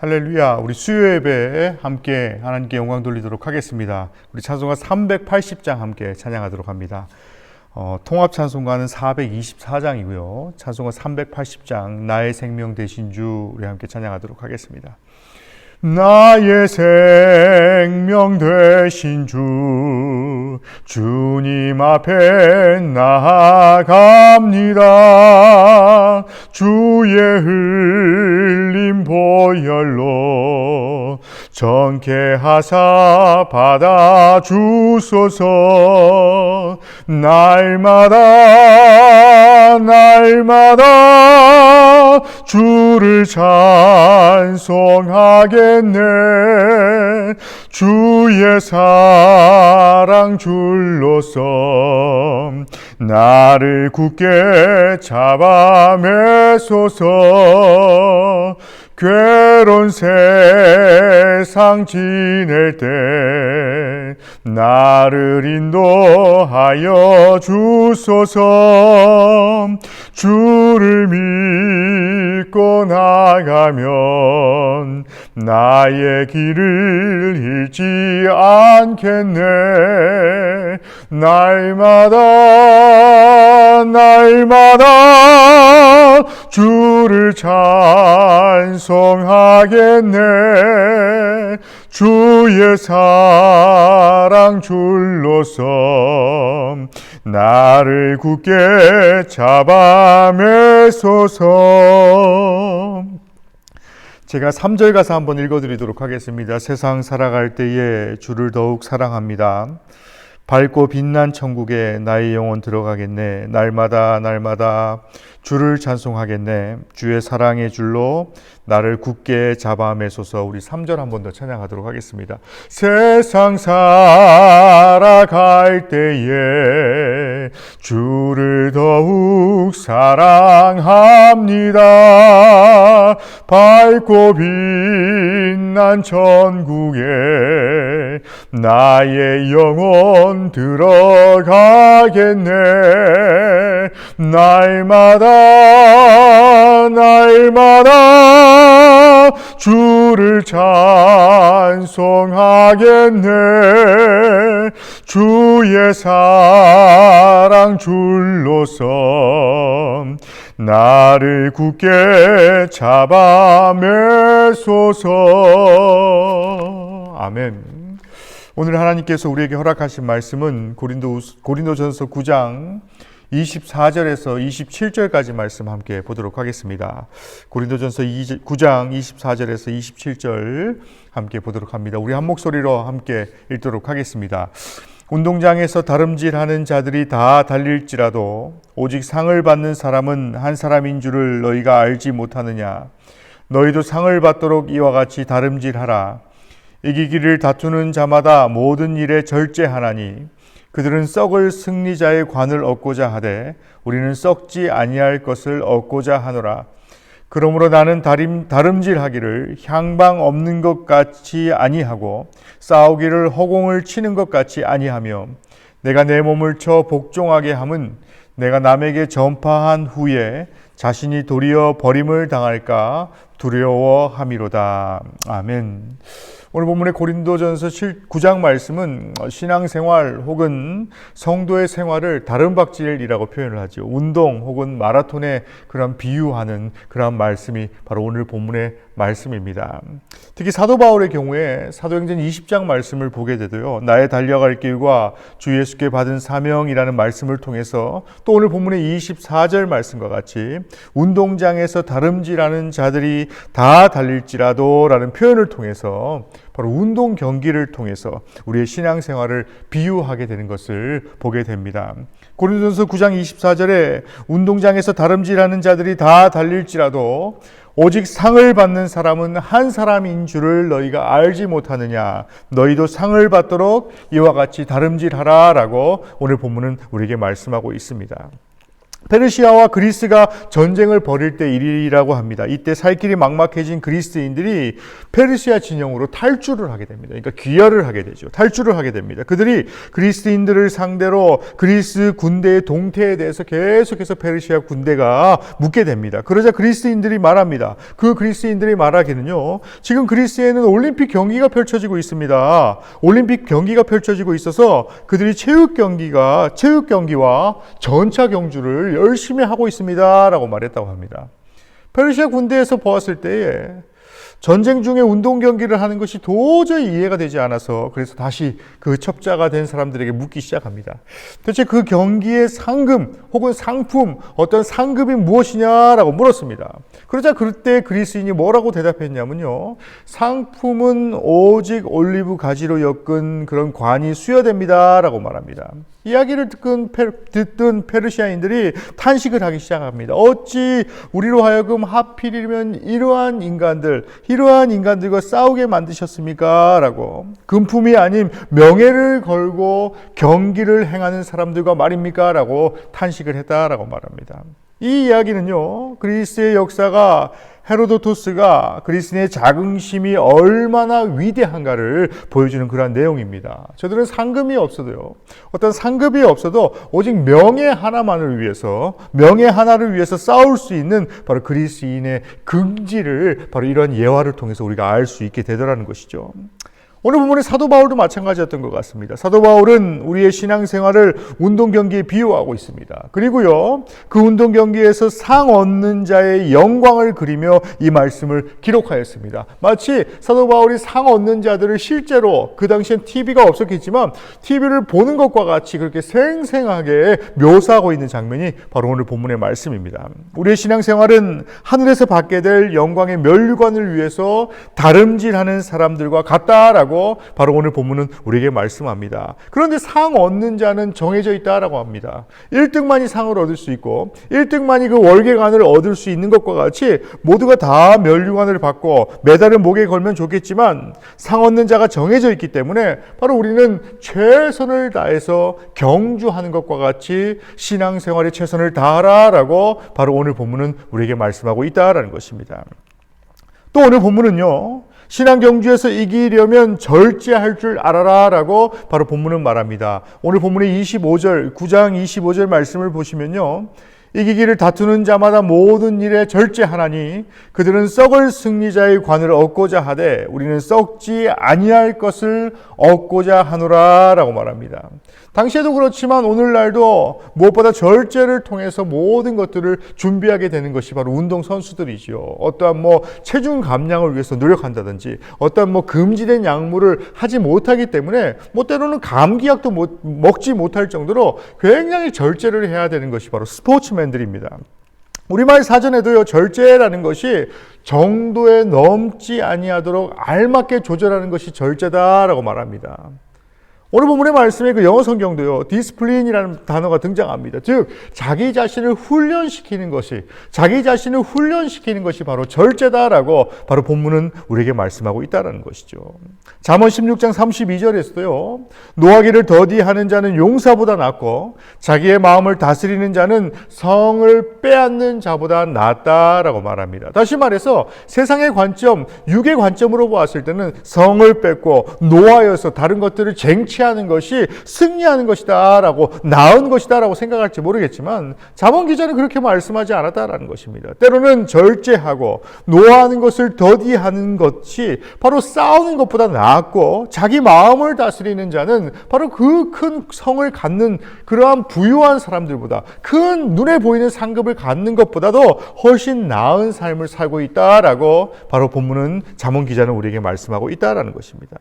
할렐루야. 우리 수요 예배에 함께 하나님께 영광 돌리도록 하겠습니다. 우리 찬송가 380장 함께 찬양하도록 합니다. 통합 찬송가는 424장이고요. 찬송가 380장 나의 생명 되신 주 우리 함께 찬양하도록 하겠습니다. 나의 생명 되신 주 주님 앞에 나아갑니다. 주의 흘린 보혈로 정케하사 받아주소서. 날마다 주를 찬송하겠네. 주의 사랑 줄로서 나를 굳게 잡아 매소서. 괴로운 세상 지낼 때 나를 인도하여 주소서. 주를 믿고 나가면 나의 길을 잃지 않겠네. 날마다 주를 찬송하겠네. 주의 사랑 줄로서 나를 굳게 잡아 매소서. 제가 3절 가사 한번 읽어드리도록 하겠습니다. 세상 살아갈 때에 주를 더욱 사랑합니다. 밝고 빛난 천국에 나의 영혼 들어가겠네. 날마다 주를 찬송하겠네. 주의 사랑의 줄로 나를 굳게 잡아 매소서. 우리 3절 한 번 더 찬양하도록 하겠습니다. 세상 살아갈 때에 주를 더욱 사랑합니다. 밝고 빛난 천국에 나의 영혼 들어가겠네. 날마다 주를 찬송하겠네. 주의 사랑 줄로서 나를 굳게 잡아 매소서. 아멘. 오늘 하나님께서 우리에게 허락하신 말씀은 고린도전서 9장 24절에서 27절까지 말씀 함께 보도록 하겠습니다. 고린도전서 9장 24절에서 27절 함께 보도록 합니다. 우리 한 목소리로 함께 읽도록 하겠습니다. 운동장에서 다름질하는 자들이 다 달릴지라도 오직 상을 받는 사람은 한 사람인 줄을 너희가 알지 못하느냐. 너희도 상을 받도록 이와 같이 다름질하라. 이기기를 다투는 자마다 모든 일에 절제하나니 그들은 썩을 승리자의 관을 얻고자 하되 우리는 썩지 아니할 것을 얻고자 하노라. 그러므로 나는 다름질하기를 향방 없는 것 같이 아니하고 싸우기를 허공을 치는 것 같이 아니하며 내가 내 몸을 쳐 복종하게 함은 내가 남에게 전파한 후에 자신이 도리어 버림을 당할까 두려워함이로다. 아멘. 오늘 본문의 고린도전서 9장 말씀은 신앙생활 혹은 성도의 생활을 다름박질이라고 표현을 하죠. 운동 혹은 마라톤에 그런 비유하는 그런 말씀이 바로 오늘 본문의 말씀입니다. 특히 사도 바울의 경우에 사도행전 20장 말씀을 보게 되도요. 나의 달려갈 길과 주 예수께 받은 사명이라는 말씀을 통해서 또 오늘 본문의 24절 말씀과 같이 운동장에서 다름질하는 자들이 다 달릴지라도 라는 표현을 통해서 바로 운동 경기를 통해서 우리의 신앙생활을 비유하게 되는 것을 보게 됩니다. 고린도전서 9장 24절에 운동장에서 다름질하는 자들이 다 달릴지라도 오직 상을 받는 사람은 한 사람인 줄을 너희가 알지 못하느냐. 너희도 상을 받도록 이와 같이 다름질하라 라고 오늘 본문은 우리에게 말씀하고 있습니다. 페르시아와 그리스가 전쟁을 벌일 때 일이라고 합니다. 이때 살 길이 막막해진 그리스인들이 페르시아 진영으로 탈주를 하게 됩니다. 그러니까 귀화를 하게 되죠. 탈주를 하게 됩니다. 그들이 그리스인들을 상대로 그리스 군대의 동태에 대해서 계속해서 페르시아 군대가 묻게 됩니다. 그러자 그리스인들이 말합니다. 그 그리스인들이 말하기는요, 지금 그리스에는 올림픽 경기가 펼쳐지고 있습니다. 올림픽 경기가 펼쳐지고 있어서 그들이 체육 경기와 전차 경주를 열심히 하고 있습니다 라고 말했다고 합니다. 페르시아 군대에서 보았을 때에 전쟁 중에 운동 경기를 하는 것이 도저히 이해가 되지 않아서 그래서 다시 그 첩자가 된 사람들에게 묻기 시작합니다. 도대체 그 경기의 상금 혹은 상품, 어떤 상급이 무엇이냐라고 물었습니다. 그러자 그때 그리스인이 뭐라고 대답했냐면요, 상품은 오직 올리브 가지로 엮은 그런 관이 수여됩니다 라고 말합니다. 이야기를 듣던 페르시아인들이 탄식을 하기 시작합니다. 어찌 우리로 하여금 하필이면 이러한 인간들과 싸우게 만드셨습니까? 라고. 금품이 아닌 명예를 걸고 경기를 행하는 사람들과 말입니까? 라고 탄식을 했다라고 말합니다. 이 이야기는요, 그리스의 역사가 헤로도토스가 그리스인의 자긍심이 얼마나 위대한가를 보여주는 그러한 내용입니다. 저들은 상금이 없어도요, 어떤 상급이 없어도 오직 명예 하나를 위해서 싸울 수 있는 바로 그리스인의 긍지를 바로 이런 예화를 통해서 우리가 알 수 있게 되더라는 것이죠. 오늘 본문의 사도 바울도 마찬가지였던 것 같습니다. 사도 바울은 우리의 신앙생활을 운동 경기에 비유하고 있습니다. 그리고요, 그 운동 경기에서 상 얻는 자의 영광을 그리며 이 말씀을 기록하였습니다. 마치 사도 바울이 상 얻는 자들을 실제로, 그 당시엔 TV가 없었겠지만 TV를 보는 것과 같이 그렇게 생생하게 묘사하고 있는 장면이 바로 오늘 본문의 말씀입니다. 우리의 신앙생활은 하늘에서 받게 될 영광의 면류관을 위해서 다름질하는 사람들과 같다라고 바로 오늘 본문은 우리에게 말씀합니다. 그런데 상 얻는 자는 정해져 있다라고 합니다. 1등만이 상을 얻을 수 있고 1등만이 그 월계관을 얻을 수 있는 것과 같이 모두가 다 면류관을 받고 메달을 목에 걸면 좋겠지만 상 얻는 자가 정해져 있기 때문에 바로 우리는 최선을 다해서 경주하는 것과 같이 신앙생활에 최선을 다하라라고 바로 오늘 본문은 우리에게 말씀하고 있다라는 것입니다. 또 오늘 본문은요, 신앙 경주에서 이기려면 절제할 줄 알아라 라고 바로 본문은 말합니다. 오늘 본문의 9장 25절 말씀을 보시면요, 이기기를 다투는 자마다 모든 일에 절제하나니 그들은 썩을 승리자의 관을 얻고자 하되 우리는 썩지 아니할 것을 얻고자 하노라 라고 말합니다. 당시에도 그렇지만 오늘날도 무엇보다 절제를 통해서 모든 것들을 준비하게 되는 것이 바로 운동선수들이지요. 어떠한 체중 감량을 위해서 노력한다든지 어떠한 금지된 약물을 하지 못하기 때문에 때로는 감기약도 먹지 못할 정도로 굉장히 절제를 해야 되는 것이 바로 스포츠맨들입니다. 우리말 사전에도요, 절제라는 것이 정도에 넘지 아니하도록 알맞게 조절하는 것이 절제다라고 말합니다. 오늘 본문의 말씀에 그 영어 성경도요, 디스플린이라는 단어가 등장합니다. 즉, 자기 자신을 훈련시키는 것이 바로 절제다라고 바로 본문은 우리에게 말씀하고 있다는 것이죠. 잠언 16장 32절에서도요, 노하기를 더디하는 자는 용사보다 낫고 자기의 마음을 다스리는 자는 성을 빼앗는 자보다 낫다라고 말합니다. 다시 말해서 세상의 관점, 육의 관점으로 보았을 때는 성을 뺏고 노하여서 다른 것들을 쟁취하는 것이 승리하는 것이다 라고, 나은 것이다 라고 생각할지 모르겠지만 잠언 기자는 그렇게 말씀하지 않았다라는 것입니다. 때로는 절제하고 노하는 것을 더디하는 것이 바로 싸우는 것보다 낫고, 자기 마음을 다스리는 자는 바로 그 큰 성을 갖는 그러한 부유한 사람들보다, 큰 눈에 보이는 상급을 갖는 것보다도 훨씬 나은 삶을 살고 있다라고 바로 본문은 잠언 기자는 우리에게 말씀하고 있다라는 것입니다.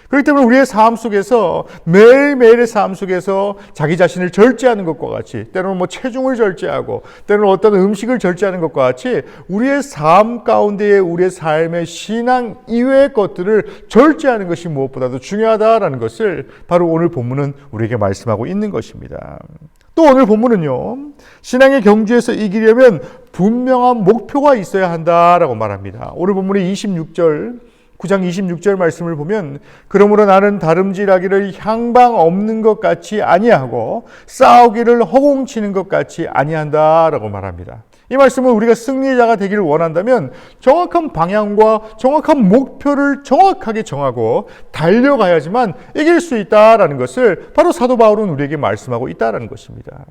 그렇기 때문에 우리의 삶 속에서, 매일매일의 삶 속에서 자기 자신을 절제하는 것과 같이, 때로는 체중을 절제하고 때로는 어떤 음식을 절제하는 것과 같이 우리의 삶 가운데에 우리의 삶의 신앙 이외의 것들을 절제하는 것이 무엇보다도 중요하다라는 것을 바로 오늘 본문은 우리에게 말씀하고 있는 것입니다. 또 오늘 본문은요, 신앙의 경주에서 이기려면 분명한 목표가 있어야 한다라고 말합니다. 오늘 본문의 26절 9장 26절 말씀을 보면 그러므로 나는 다름질하기를 향방 없는 것 같이 아니하고 싸우기를 허공치는 것 같이 아니한다라고 말합니다. 이 말씀은 우리가 승리자가 되기를 원한다면 정확한 방향과 정확한 목표를 정확하게 정하고 달려가야지만 이길 수 있다라는 것을 바로 사도 바울은 우리에게 말씀하고 있다라는 것입니다.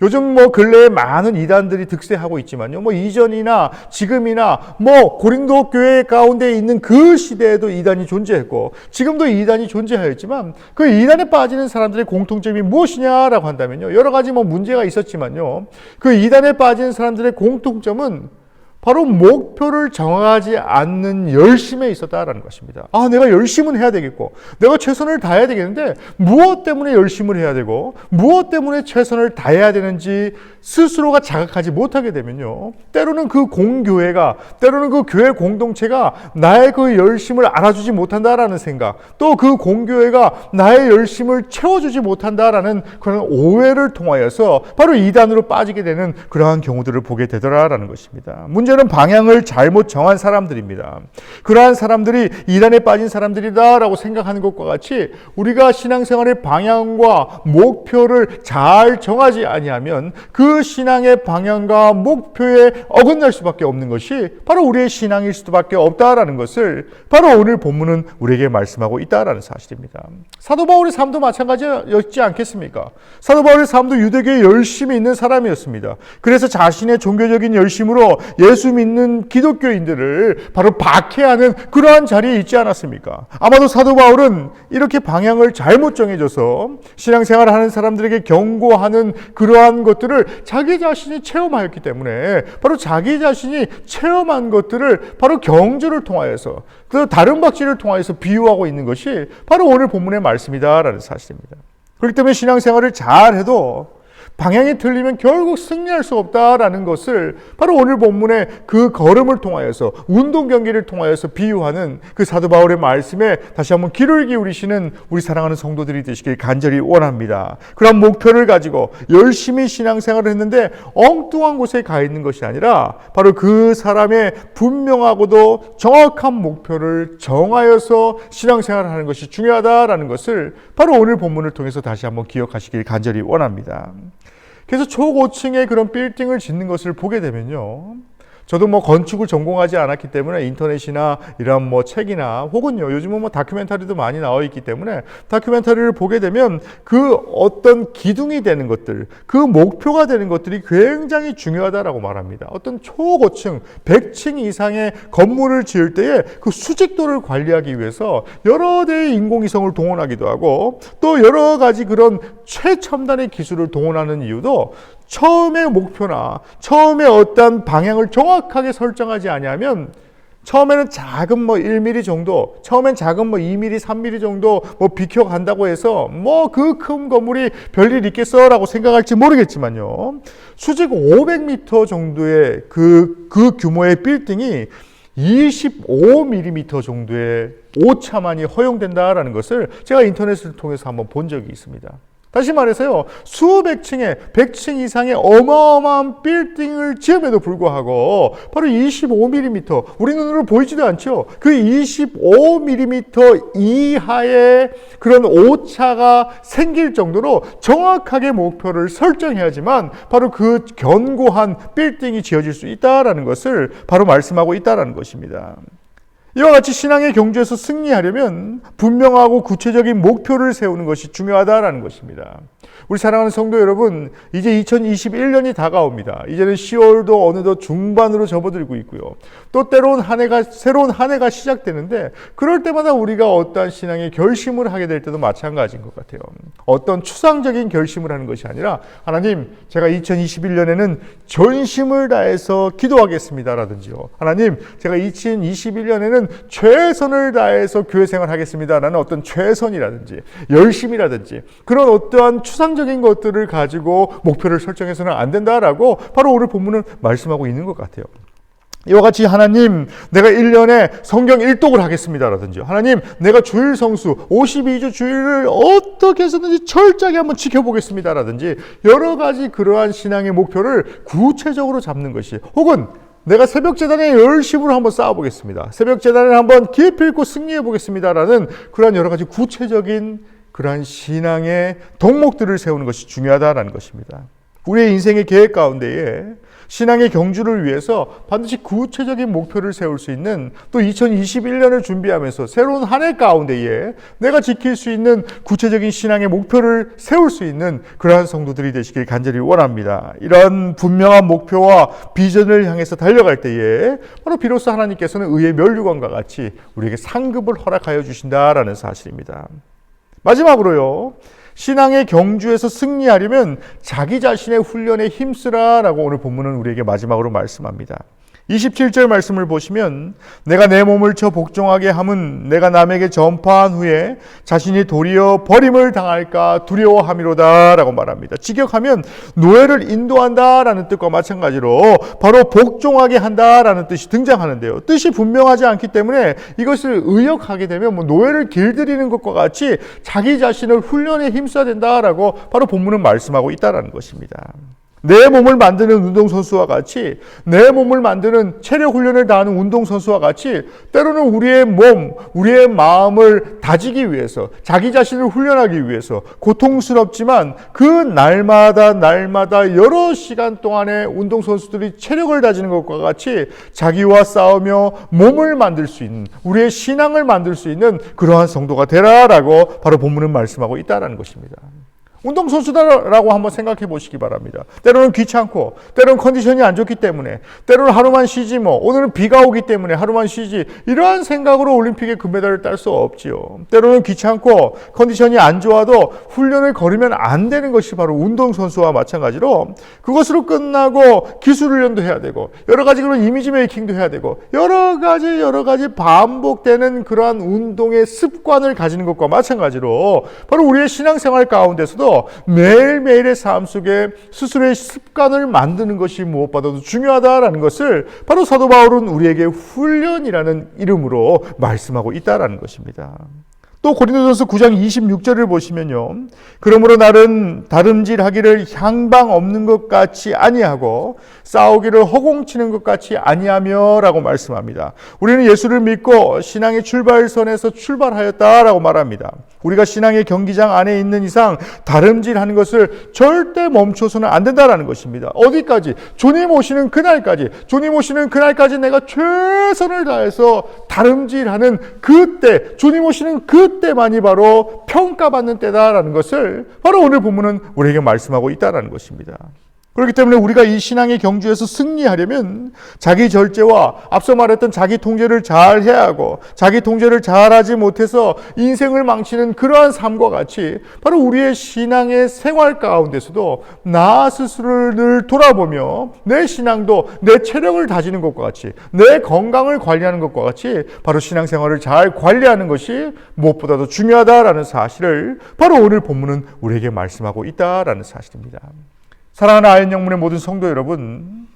요즘 근래에 많은 이단들이 득세하고 있지만요. 이전이나 지금이나 고린도 교회 가운데 있는 그 시대에도 이단이 존재했고 지금도 이단이 존재하였지만 그 이단에 빠지는 사람들의 공통점이 무엇이냐라고 한다면요. 여러 가지 문제가 있었지만요. 그 이단에 빠지는 사람들의 공통점은 바로 목표를 정하지 않는 열심에 있었다라는 것입니다. 내가 열심은 해야 되겠고 내가 최선을 다해야 되겠는데 무엇 때문에 열심을 해야 되고 무엇 때문에 최선을 다해야 되는지 스스로가 자각하지 못하게 되면요. 때로는 그 공교회가 때로는 그 교회 공동체가 나의 그 열심을 알아주지 못한다라는 생각 또 그 공교회가 나의 열심을 채워주지 못한다라는 그런 오해를 통하여서 바로 이단으로 빠지게 되는 그러한 경우들을 보게 되더라라는 것입니다. 문제는 방향을 잘못 정한 사람들입니다. 그러한 사람들이 이단에 빠진 사람들이다라고 생각하는 것과 같이 우리가 신앙생활의 방향과 목표를 잘 정하지 아니하면 그 신앙의 방향과 목표에 어긋날 수밖에 없는 것이 바로 우리의 신앙일 수밖에 없다라는 것을 바로 오늘 본문은 우리에게 말씀하고 있다라는 사실입니다. 사도 바울의 삶도 마찬가지였지 않겠습니까? 사도 바울의 삶도 유대교에 열심히 있는 사람이었습니다. 그래서 자신의 종교적인 열심으로 예수 믿는 기독교인들을 바로 박해하는 그러한 자리에 있지 않았습니까? 아마도 사도 바울은 이렇게 방향을 잘못 정해줘서 신앙생활을 하는 사람들에게 경고하는 그러한 것들을 자기 자신이 체험하였기 때문에 바로 자기 자신이 체험한 것들을 바로 경주를 통하여서 그 다른 박질을 통하여서 비유하고 있는 것이 바로 오늘 본문의 말씀이다라는 사실입니다. 그렇기 때문에 신앙생활을 잘해도 방향이 틀리면 결국 승리할 수 없다라는 것을 바로 오늘 본문의 그 걸음을 통하여서 운동 경기를 통하여서 비유하는 그 사도 바울의 말씀에 다시 한번 귀를 기울이시는 우리 사랑하는 성도들이 되시길 간절히 원합니다. 그런 목표를 가지고 열심히 신앙생활을 했는데 엉뚱한 곳에 가 있는 것이 아니라 바로 그 사람의 분명하고도 정확한 목표를 정하여서 신앙생활을 하는 것이 중요하다라는 것을 바로 오늘 본문을 통해서 다시 한번 기억하시길 간절히 원합니다. 그래서 초고층의 그런 빌딩을 짓는 것을 보게 되면요. 저도 건축을 전공하지 않았기 때문에 인터넷이나 이런 책이나 혹은요 요즘은 다큐멘터리도 많이 나와 있기 때문에 다큐멘터리를 보게 되면 그 어떤 기둥이 되는 것들, 그 목표가 되는 것들이 굉장히 중요하다라고 말합니다. 어떤 초고층 100층 이상의 건물을 지을 때에 그 수직도를 관리하기 위해서 여러 대의 인공위성을 동원하기도 하고 또 여러 가지 그런 최첨단의 기술을 동원하는 이유도 처음의 목표나 처음에 어떤 방향을 정확하게 설정하지 아니하면 처음에는 작은 1mm 정도, 처음엔 작은 2mm, 3mm 정도 비켜간다고 해서 그 큰 건물이 별일 있겠어라고 생각할지 모르겠지만요. 수직 500m 정도의 그 규모의 빌딩이 25mm 정도의 오차만이 허용된다라는 것을 제가 인터넷을 통해서 한번 본 적이 있습니다. 다시 말해서요, 수백 층의 100층 이상의 어마어마한 빌딩을 지음에도 불구하고 바로 25mm, 우리 눈으로 보이지도 않죠. 그 25mm 이하의 그런 오차가 생길 정도로 정확하게 목표를 설정해야지만 바로 그 견고한 빌딩이 지어질 수 있다라는 것을 바로 말씀하고 있다라는 것입니다. 이와 같이 신앙의 경주에서 승리하려면 분명하고 구체적인 목표를 세우는 것이 중요하다라는 것입니다. 우리 사랑하는 성도 여러분, 이제 2021년이 다가옵니다. 이제는 10월도 어느덧 중반으로 접어들고 있고요. 또 때로는 새로운 한 해가 시작되는데 그럴 때마다 우리가 어떠한 신앙의 결심을 하게 될 때도 마찬가지인 것 같아요. 어떤 추상적인 결심을 하는 것이 아니라 하나님, 제가 2021년에는 전심을 다해서 기도하겠습니다라든지요. 하나님, 제가 2021년에는 최선을 다해서 교회 생활하겠습니다라는 어떤 최선이라든지 열심이라든지 그런 어떠한 추상적인 것들을 가지고 목표를 설정해서는 안 된다라고 바로 오늘 본문은 말씀하고 있는 것 같아요. 이와 같이 하나님, 내가 1년에 성경 1독을 하겠습니다라든지 하나님, 내가 주일 성수 52주 주일을 어떻게 해서든지 철저하게 한번 지켜보겠습니다라든지 여러 가지 그러한 신앙의 목표를 구체적으로 잡는 것이 혹은 내가 새벽 재단에 열심으로 한번 싸워보겠습니다. 새벽 재단을 한번 기필코 승리해보겠습니다라는 그러한 여러 가지 구체적인 그러한 신앙의 덕목들을 세우는 것이 중요하다라는 것입니다. 우리의 인생의 계획 가운데에 신앙의 경주를 위해서 반드시 구체적인 목표를 세울 수 있는, 또 2021년을 준비하면서 새로운 한 해 가운데에 내가 지킬 수 있는 구체적인 신앙의 목표를 세울 수 있는 그러한 성도들이 되시길 간절히 원합니다. 이런 분명한 목표와 비전을 향해서 달려갈 때에 바로 비로소 하나님께서는 의의 면류관과 같이 우리에게 상급을 허락하여 주신다라는 사실입니다. 마지막으로요, 신앙의 경주에서 승리하려면 자기 자신의 훈련에 힘쓰라라고 오늘 본문은 우리에게 마지막으로 말씀합니다. 27절 말씀을 보시면 내가 내 몸을 쳐 복종하게 함은 내가 남에게 전파한 후에 자신이 도리어 버림을 당할까 두려워함이로다 라고 말합니다. 직역하면 노예를 인도한다라는 뜻과 마찬가지로 바로 복종하게 한다라는 뜻이 등장하는데요. 뜻이 분명하지 않기 때문에 이것을 의역하게 되면 노예를 길들이는 것과 같이 자기 자신을 훈련에 힘써야 된다라고 바로 본문은 말씀하고 있다는 것입니다. 내 몸을 만드는 운동선수와 같이, 내 몸을 만드는 체력 훈련을 다하는 운동선수와 같이 때로는 우리의 몸, 우리의 마음을 다지기 위해서, 자기 자신을 훈련하기 위해서 고통스럽지만 그 날마다 여러 시간 동안에 운동선수들이 체력을 다지는 것과 같이 자기와 싸우며 몸을 만들 수 있는, 우리의 신앙을 만들 수 있는 그러한 성도가 되라라고 바로 본문은 말씀하고 있다는 것입니다. 운동선수다라고 한번 생각해 보시기 바랍니다. 때로는 귀찮고, 때로는 컨디션이 안 좋기 때문에, 때로는 하루만 쉬지 오늘은 비가 오기 때문에 하루만 쉬지, 이러한 생각으로 올림픽에 금메달을 딸 수 없지요. 때로는 귀찮고 컨디션이 안 좋아도 훈련을 거르면 안 되는 것이 바로 운동선수와 마찬가지로 그것으로 끝나고 기술 훈련도 해야 되고, 여러 가지 그런 이미지 메이킹도 해야 되고, 여러 가지 반복되는 그러한 운동의 습관을 가지는 것과 마찬가지로 바로 우리의 신앙생활 가운데서도 매일매일의 삶 속에 스스로의 습관을 만드는 것이 무엇보다도 중요하다라는 것을 바로 사도 바울은 우리에게 훈련이라는 이름으로 말씀하고 있다라는 것입니다. 또 고린도전서 9장 26절을 보시면요, 그러므로 나는 다름질하기를 향방 없는 것 같이 아니하고 싸우기를 허공치는 것 같이 아니하며 라고 말씀합니다. 우리는 예수를 믿고 신앙의 출발선에서 출발하였다라고 말합니다. 우리가 신앙의 경기장 안에 있는 이상 다름질하는 것을 절대 멈춰서는 안 된다라는 것입니다. 어디까지? 주님 오시는 그날까지, 주님 오시는 그날까지 내가 최선을 다해서 다름질하는 그때, 주님 오시는 그때만이 바로 평가받는 때다라는 것을 바로 오늘 본문은 우리에게 말씀하고 있다는 것입니다. 그렇기 때문에 우리가 이 신앙의 경주에서 승리하려면 자기 절제와 앞서 말했던 자기 통제를 잘 해야 하고, 자기 통제를 잘하지 못해서 인생을 망치는 그러한 삶과 같이 바로 우리의 신앙의 생활 가운데서도 나 스스로를 늘 돌아보며 내 신앙도 내 체력을 다지는 것과 같이, 내 건강을 관리하는 것과 같이 바로 신앙생활을 잘 관리하는 것이 무엇보다도 중요하다라는 사실을 바로 오늘 본문은 우리에게 말씀하고 있다라는 사실입니다. 사랑하는 아연 영문의 모든 성도 여러분,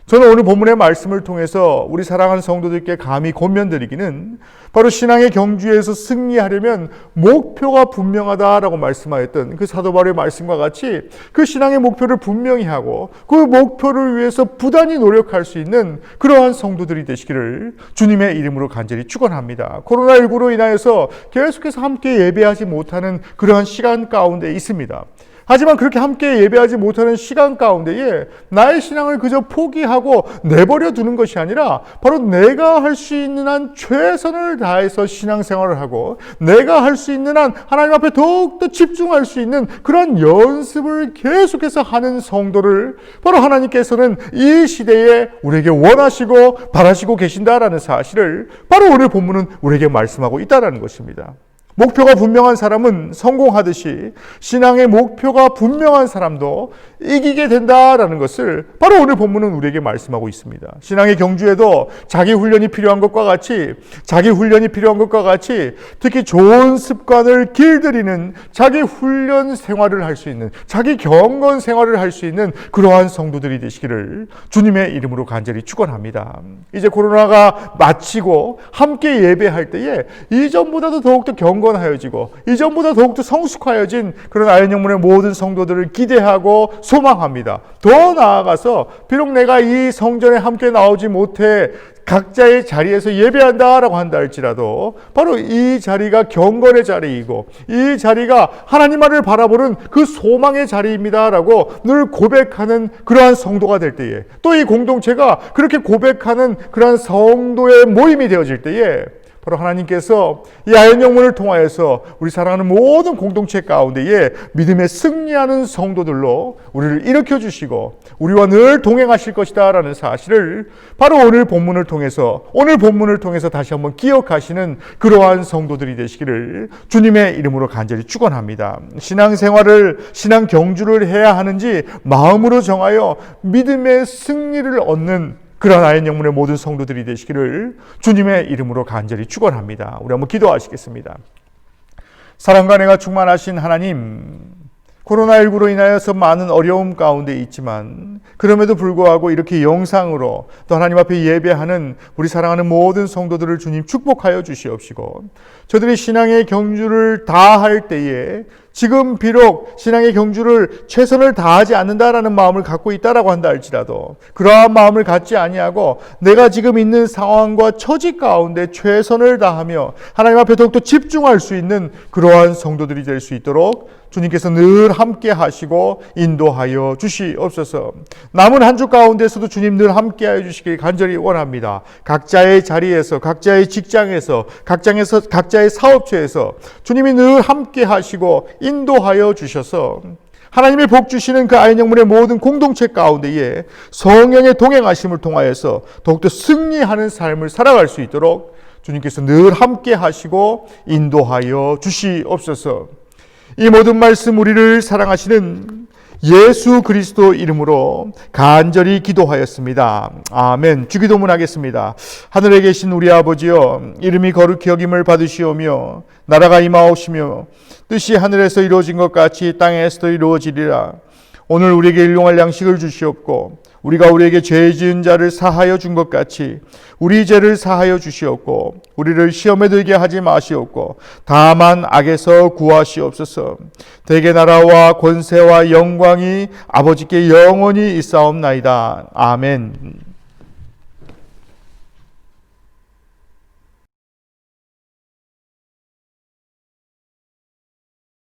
저는 오늘 본문의 말씀을 통해서 우리 사랑하는 성도들께 감히 권면드리기는 바로 신앙의 경주에서 승리하려면 목표가 분명하다라고 말씀하였던 그 사도 바울의 말씀과 같이 그 신앙의 목표를 분명히 하고 그 목표를 위해서 부단히 노력할 수 있는 그러한 성도들이 되시기를 주님의 이름으로 간절히 축원합니다. 코로나19로 인하여서 계속해서 함께 예배하지 못하는 그러한 시간 가운데 있습니다. 하지만 그렇게 함께 예배하지 못하는 시간 가운데에 나의 신앙을 그저 포기하고 내버려 두는 것이 아니라 바로 내가 할 수 있는 한 최선을 다해서 신앙생활을 하고 내가 할 수 있는 한 하나님 앞에 더욱더 집중할 수 있는 그런 연습을 계속해서 하는 성도를 바로 하나님께서는 이 시대에 우리에게 원하시고 바라시고 계신다라는 사실을 바로 오늘 본문은 우리에게 말씀하고 있다는 것입니다. 목표가 분명한 사람은 성공하듯이 신앙의 목표가 분명한 사람도 이기게 된다라는 것을 바로 오늘 본문은 우리에게 말씀하고 있습니다. 신앙의 경주에도 자기 훈련이 필요한 것과 같이 특히 좋은 습관을 길들이는 자기 훈련 생활을 할 수 있는, 자기 경건 생활을 할 수 있는 그러한 성도들이 되시기를 주님의 이름으로 간절히 축원합니다. 이제 코로나가 마치고 함께 예배할 때에 이전보다도 더욱더 경건한 피곤하여지고 이전보다 더욱더 성숙하여진 그런 아현영문의 모든 성도들을 기대하고 소망합니다. 더 나아가서 비록 내가 이 성전에 함께 나오지 못해 각자의 자리에서 예배한다라고 한다 할지라도 바로 이 자리가 경건의 자리이고 이 자리가 하나님만을 바라보는 그 소망의 자리입니다라고 늘 고백하는 그러한 성도가 될 때에, 또 이 공동체가 그렇게 고백하는 그러한 성도의 모임이 되어질 때에 바로 하나님께서 이 아현영문을 통하여서 우리 사랑하는 모든 공동체 가운데에 믿음에 승리하는 성도들로 우리를 일으켜 주시고 우리와 늘 동행하실 것이다 라는 사실을 바로 오늘 본문을 통해서 다시 한번 기억하시는 그러한 성도들이 되시기를 주님의 이름으로 간절히 축원합니다. 신앙 경주를 해야 하는지 마음으로 정하여 믿음의 승리를 얻는 그러한 아현영문의 모든 성도들이 되시기를 주님의 이름으로 간절히 축원합니다. 우리 한번 기도하시겠습니다. 사랑과 은혜가 충만하신 하나님, 코로나19로 인하여서 많은 어려움 가운데 있지만 그럼에도 불구하고 이렇게 영상으로 또 하나님 앞에 예배하는 우리 사랑하는 모든 성도들을 주님 축복하여 주시옵시고, 저들이 신앙의 경주를 다할 때에 지금 비록 신앙의 경주를 최선을 다하지 않는다라는 마음을 갖고 있다라고 한다 할지라도 그러한 마음을 갖지 아니하고 내가 지금 있는 상황과 처지 가운데 최선을 다하며 하나님 앞에 더욱더 집중할 수 있는 그러한 성도들이 될 수 있도록 주님께서 늘 함께 하시고 인도하여 주시옵소서. 남은 한 주 가운데서도 주님 늘 함께 하여 주시길 간절히 원합니다. 각자의 자리에서, 각자의 직장에서, 각자의 사업처에서 주님이 늘 함께 하시고 인도하여 주셔서 하나님의 복 주시는 그 아현영문의 모든 공동체 가운데에 성령의 동행하심을 통하여서 더욱더 승리하는 삶을 살아갈 수 있도록 주님께서 늘 함께 하시고 인도하여 주시옵소서. 이 모든 말씀 우리를 사랑하시는 예수 그리스도 이름으로 간절히 기도하였습니다. 아멘. 주기도문 하겠습니다. 하늘에 계신 우리 아버지여, 이름이 거룩히 여김을 받으시오며 나라가 임하옵시며 뜻이 하늘에서 이루어진 것 같이 땅에서도 이루어지리라. 오늘 우리에게 일용할 양식을 주시옵고 우리가 우리에게 죄 지은 자를 사하여 준 것 같이 우리 죄를 사하여 주시옵고 우리를 시험에 들게 하지 마시옵고 다만 악에서 구하시옵소서. 대개 나라와 권세와 영광이 아버지께 영원히 있사옵나이다. 아멘.